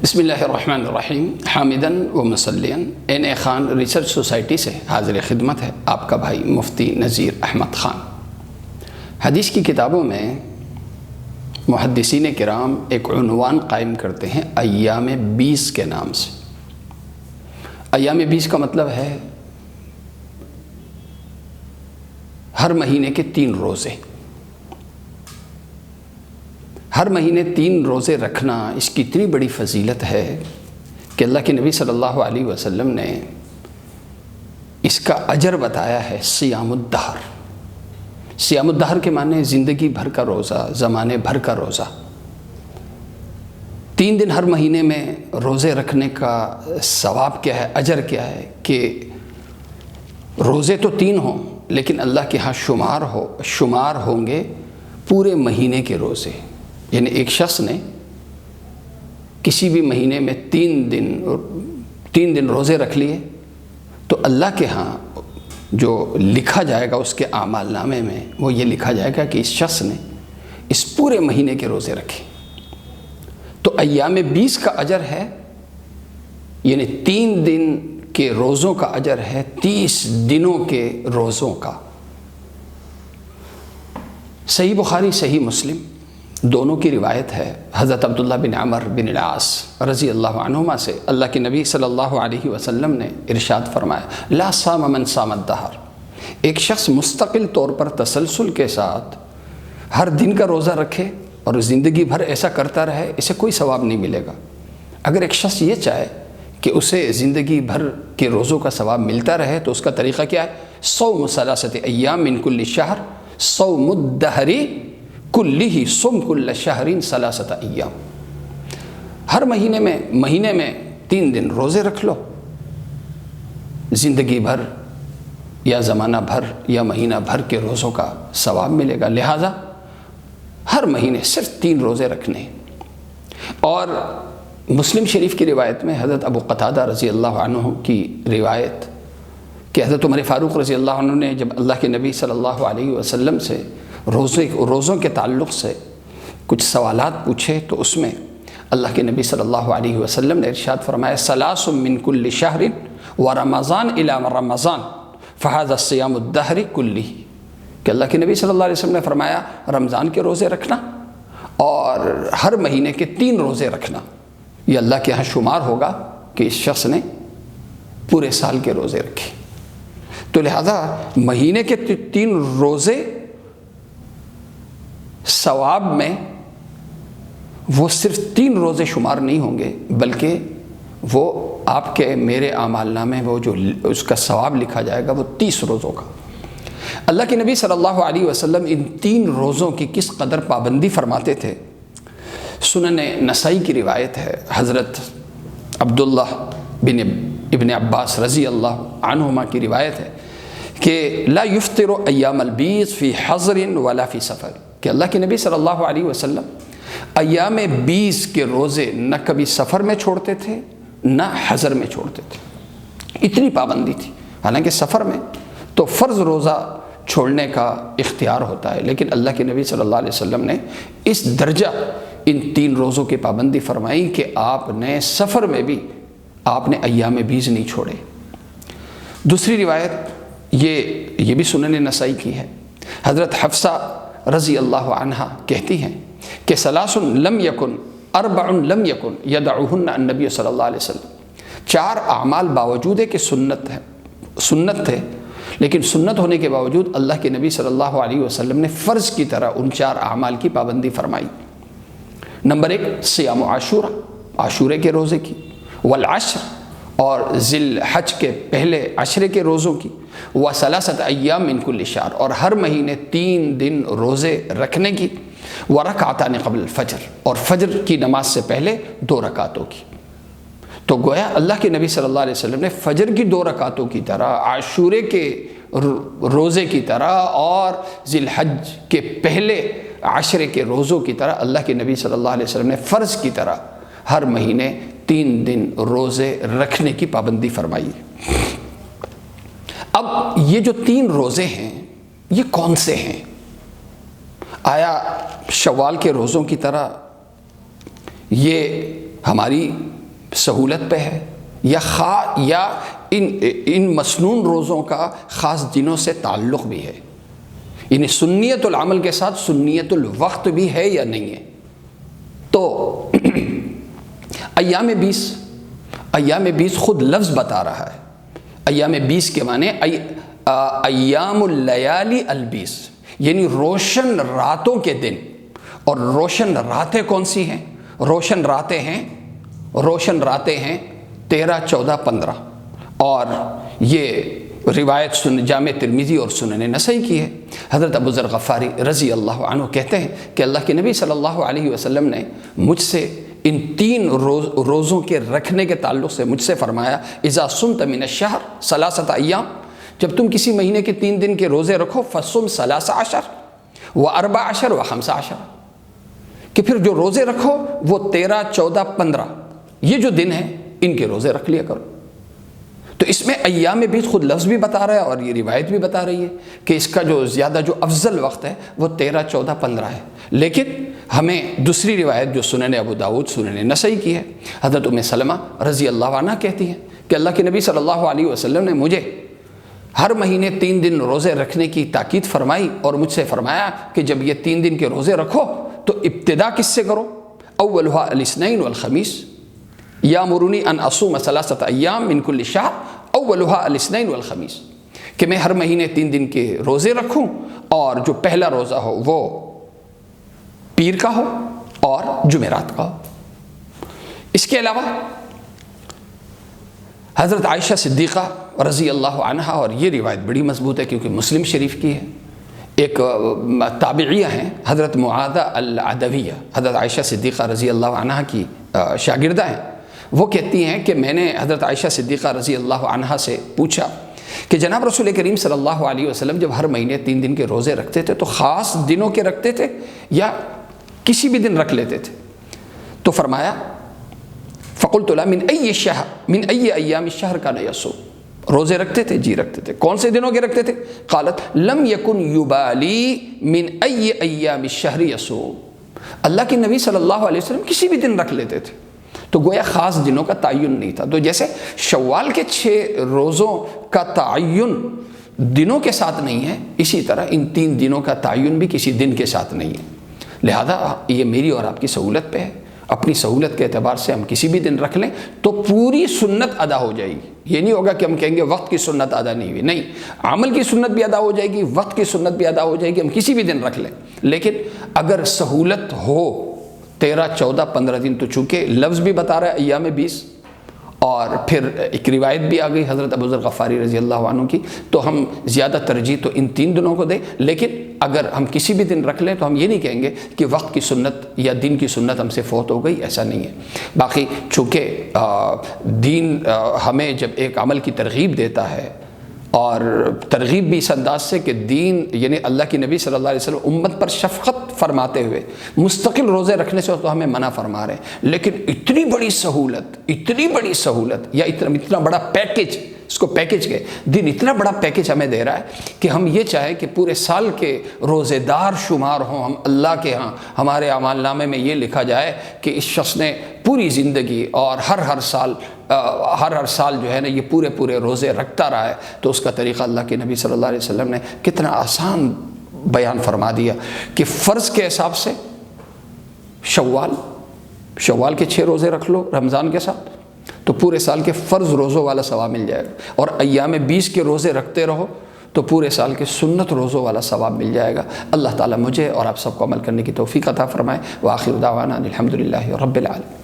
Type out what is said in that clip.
بسم اللہ الرحمن الرحیم حامدن و مسلین این خان ریسرچ سوسائٹی سے حاضر خدمت ہے آپ کا بھائی مفتی نذیر احمد خان۔ حدیث کی کتابوں میں محدثین کرام ایک عنوان قائم کرتے ہیں ایام 20 کے نام سے۔ ایام 20 کا مطلب ہے ہر مہینے کے 3 روزے۔ ہر مہینے 3 روزے رکھنا اس کی اتنی بڑی فضیلت ہے کہ اللہ کے نبی صلی اللہ علیہ وسلم نے اس کا اجر بتایا ہے صیام الدہر۔ صیام الدہر کے معنی زندگی بھر کا روزہ، زمانے بھر کا روزہ۔ 3 دن ہر مہینے میں روزے رکھنے کا ثواب کیا ہے، اجر کیا ہے کہ روزے تو 3 ہوں لیکن اللہ کے ہاں شمار ہوں گے پورے مہینے کے روزے۔ یعنی ایک شخص نے کسی بھی مہینے میں 3 دن روزے رکھ لیے تو اللہ کے ہاں جو لکھا جائے گا اس کے اعمال نامے میں وہ یہ لکھا جائے گا کہ اس شخص نے اس پورے مہینے کے روزے رکھے۔ تو ایام 20 کا اجر ہے، یعنی 3 دن کے روزوں کا اجر ہے 30 دنوں کے روزوں کا۔ صحیح بخاری صحیح مسلم دونوں کی روایت ہے حضرت عبداللہ بن عمر بن العاص رضی اللہ عنہما سے، اللہ کے نبی صلی اللہ علیہ وسلم نے ارشاد فرمایا لا صام من صام الدہر، ایک شخص مستقل طور پر تسلسل کے ساتھ ہر دن کا روزہ رکھے اور زندگی بھر ایسا کرتا رہے، اسے کوئی ثواب نہیں ملے گا۔ اگر ایک شخص یہ چاہے کہ اسے زندگی بھر کے روزوں کا ثواب ملتا رہے تو اس کا طریقہ کیا ہے؟ صوم 3 ایام من کل شہر صوم الدہر کلہ صم کل شہرین 3 ایام۔ ہر مہینے میں 3 دن روزے رکھ لو، زندگی بھر یا زمانہ بھر یا مہینہ بھر کے روزوں کا ثواب ملے گا۔ لہٰذا ہر مہینے صرف 3 روزے رکھنے۔ اور مسلم شریف کی روایت میں حضرت ابو قتادہ رضی اللہ عنہ کی روایت کہ حضرت عمر فاروق رضی اللہ عنہ نے جب اللہ کے نبی صلی اللہ علیہ وسلم سے روزوں کے تعلق سے کچھ سوالات پوچھے تو اس میں اللہ کے نبی صلی اللہ علیہ وسلم نے ارشاد فرمایا 3 من کل شہر ورمضان الی رمضان فہذا صیام الدہر کلہ، کہ اللہ کے نبی صلی اللہ علیہ وسلم نے فرمایا رمضان کے روزے رکھنا اور ہر مہینے کے 3 روزے رکھنا، یہ اللہ کے ہاں شمار ہوگا کہ اس شخص نے پورے سال کے روزے رکھے۔ تو لہذا مہینے کے 3 روزے ثواب میں وہ صرف 3 روزے شمار نہیں ہوں گے بلکہ وہ آپ کے میرے اعمال نامے وہ جو اس کا ثواب لکھا جائے گا وہ 30 روزوں کا۔ اللہ کے نبی صلی اللہ علیہ وسلم ان 3 روزوں کی کس قدر پابندی فرماتے تھے، سنن نسائی کی روایت ہے حضرت عبداللہ بن ابن عباس رضی اللہ عنہما کی روایت ہے کہ لا یفطر ایام البیض فی حضر ولا فی سفر، کہ اللہ کے نبی صلی اللہ علیہ وسلم ایام 20 کے روزے نہ کبھی سفر میں چھوڑتے تھے نہ حضر میں چھوڑتے تھے، اتنی پابندی تھی۔ حالانکہ سفر میں تو فرض روزہ چھوڑنے کا اختیار ہوتا ہے لیکن اللہ کے نبی صلی اللہ علیہ وسلم نے اس درجہ ان 3 روزوں کی پابندی فرمائی کہ آپ نے سفر میں بھی آپ نے ایام 20 نہیں چھوڑے۔ دوسری روایت یہ بھی سنن نسائی کی ہے، حضرت حفصہ رضی اللہ عنہا کہتی ہیں کہ 3 لم یکن 4 لم یکن یدعوہن النبی صلی اللہ علیہ وسلم، 4 اعمال باوجود ہے کہ سنت تھے لیکن سنت ہونے کے باوجود اللہ کے نبی صلی اللہ علیہ وسلم نے فرض کی طرح ان 4 اعمال کی پابندی فرمائی۔ نمبر 1 صیام عاشورے کے روزے کی، والعشر اور ذی الحج کے پہلے عشرے کے روزوں کی، و3 ایام من کل شہر اور ہر مہینے 3 دن روزے رکھنے کی، ورکعتان قبل الفجر اور فجر کی نماز سے پہلے 2 رکعتوں کی۔ تو گویا اللہ کے نبی صلی اللہ علیہ وسلم نے فجر کی 2 رکعتوں کی طرح، عاشورے کے روزے کی طرح اور ذی الحج کے پہلے عشرے کے روزوں کی طرح اللہ کے نبی صلی اللہ علیہ وسلم نے فرض کی طرح ہر مہینے 3 دن روزے رکھنے کی پابندی فرمائی۔ اب یہ جو 3 روزے ہیں یہ کون سے ہیں؟ آیا شوال کے روزوں کی طرح یہ ہماری سہولت پہ ہے یا ان مسنون روزوں کا خاص دنوں سے تعلق بھی ہے، یعنی سنیت العمل کے ساتھ سنیت الوقت بھی ہے یا نہیں ہے؟ تو ایام 20 خود لفظ بتا رہا ہے۔ ایام 20 کے معنی ایام اللیالی البیس، یعنی روشن راتوں کے دن۔ اور روشن راتیں کون سی ہیں؟ روشن راتیں ہیں 13، 14، 15، اور یہ روایت جامع ترمذی اور سنن نسائی کی ہے۔ حضرت ابو ذر غفاری رضی اللہ عنہ کہتے ہیں کہ اللہ کے نبی صلی اللہ علیہ وسلم نے مجھ سے ان 3 روزوں کے رکھنے کے تعلق سے مجھ سے فرمایا، اذا صمت من الشہر 3 ایام، جب تم کسی مہینے کے 3 دن کے روزے رکھو، فصم 13 و 14 و 15، کہ پھر جو روزے رکھو وہ 13، 14، 15 یہ جو دن ہیں ان کے روزے رکھ لیا کرو۔ تو اس میں ایام 20 خود لفظ بھی بتا رہا ہے اور یہ روایت بھی بتا رہی ہے کہ اس کا جو زیادہ جو افضل وقت ہے وہ 13، 14، 15 ہے۔ لیکن ہمیں دوسری روایت جو سنن ابو داؤد، سنن نسائی کی ہے، حضرت ام سلمہ رضی اللہ عنہ کہتی ہیں کہ اللہ کے نبی صلی اللہ علیہ وسلم نے مجھے ہر مہینے 3 دن روزے رکھنے کی تاکید فرمائی اور مجھ سے فرمایا کہ جب یہ 3 دن کے روزے رکھو تو ابتدا کس سے کرو؟ اولھا الاثنین والخمیس، یامرونی ان اصوم 3 ایام من کل شہر اولھا الاثنین والخمیس، کہ میں ہر مہینے 3 دن کے روزے رکھوں اور جو پہلا روزہ ہو وہ پیر کا ہو اور جمعرات کا ہو۔ اس کے علاوہ حضرت عائشہ صدیقہ رضی اللہ عنہا، اور یہ روایت بڑی مضبوط ہے کیونکہ مسلم شریف کی ہے، ایک تابعیہ ہیں حضرت معاذہ العدویہ، حضرت عائشہ صدیقہ رضی اللہ عنہا کی شاگردہ ہیں۔ وہ کہتی ہیں کہ میں نے حضرت عائشہ صدیقہ رضی اللہ عنہا سے پوچھا کہ جناب رسول کریم صلی اللہ علیہ وسلم جب ہر مہینے 3 دن کے روزے رکھتے تھے تو خاص دنوں کے رکھتے تھے یا کسی بھی دن رکھ لیتے تھے؟ تو فرمایا فقلت لا من ای ایام الشہر کان یصوم، روزے رکھتے تھے؟ جی رکھتے تھے۔ کون سے دنوں کے رکھتے تھے؟ قالت لم یکن یبالی من ای ایام الشہر یصوم، اللہ کے نبی صلی اللہ علیہ وسلم کسی بھی دن رکھ لیتے تھے، تو گویا خاص دنوں کا تعین نہیں تھا۔ تو جیسے شوال کے 6 روزوں کا تعین دنوں کے ساتھ نہیں ہے، اسی طرح ان 3 دنوں کا تعین بھی کسی دن کے ساتھ نہیں ہے۔ لہذا یہ میری اور آپ کی سہولت پہ ہے، اپنی سہولت کے اعتبار سے ہم کسی بھی دن رکھ لیں تو پوری سنت ادا ہو جائے گی۔ یہ نہیں ہوگا کہ ہم کہیں گے وقت کی سنت ادا نہیں ہوئی، نہیں، عمل کی سنت بھی ادا ہو جائے گی، وقت کی سنت بھی ادا ہو جائے گی، ہم کسی بھی دن رکھ لیں۔ لیکن اگر سہولت ہو 13، 14، 15 دن، تو چونکہ لفظ بھی بتا رہا ہے ایام 20 اور پھر ایک روایت بھی آ گئی حضرت ابو ذر غفاری رضی اللہ عنہ کی، تو ہم زیادہ ترجیح تو ان 3 دنوں کو دیں۔ لیکن اگر ہم کسی بھی دن رکھ لیں تو ہم یہ نہیں کہیں گے کہ وقت کی سنت یا دن کی سنت ہم سے فوت ہو گئی، ایسا نہیں ہے۔ باقی چونکہ دین ہمیں جب ایک عمل کی ترغیب دیتا ہے، اور ترغیب بھی اس انداز سے کہ دین یعنی اللہ کی نبی صلی اللہ علیہ وسلم امت پر شفقت فرماتے ہوئے مستقل روزے رکھنے سے تو ہمیں منع فرما رہے ہیں، لیکن اتنی بڑی سہولت یا اتنا بڑا پیکج، اس کو پیکج کے دن اتنا بڑا پیکج ہمیں دے رہا ہے کہ ہم یہ چاہیں کہ پورے سال کے روزے دار شمار ہوں ہم اللہ کے ہاں، ہمارے اعمال نامے میں یہ لکھا جائے کہ اس شخص نے پوری زندگی اور ہر سال جو ہے نا یہ پورے روزے رکھتا رہا ہے۔ تو اس کا طریقہ اللہ کے نبی صلی اللہ علیہ وسلم نے کتنا آسان بیان فرما دیا کہ فرض کے حساب سے شوال کے 6 روزے رکھ لو رمضان کے ساتھ تو پورے سال کے فرض روزوں والا ثواب مل جائے گا، اور ایام 20 کے روزے رکھتے رہو تو پورے سال کے سنت روزوں والا ثواب مل جائے گا۔ اللہ تعالیٰ مجھے اور آپ سب کو عمل کرنے کی توفیق عطا فرمائے۔ وآخر دعوانا الحمدللہ رب العالمین۔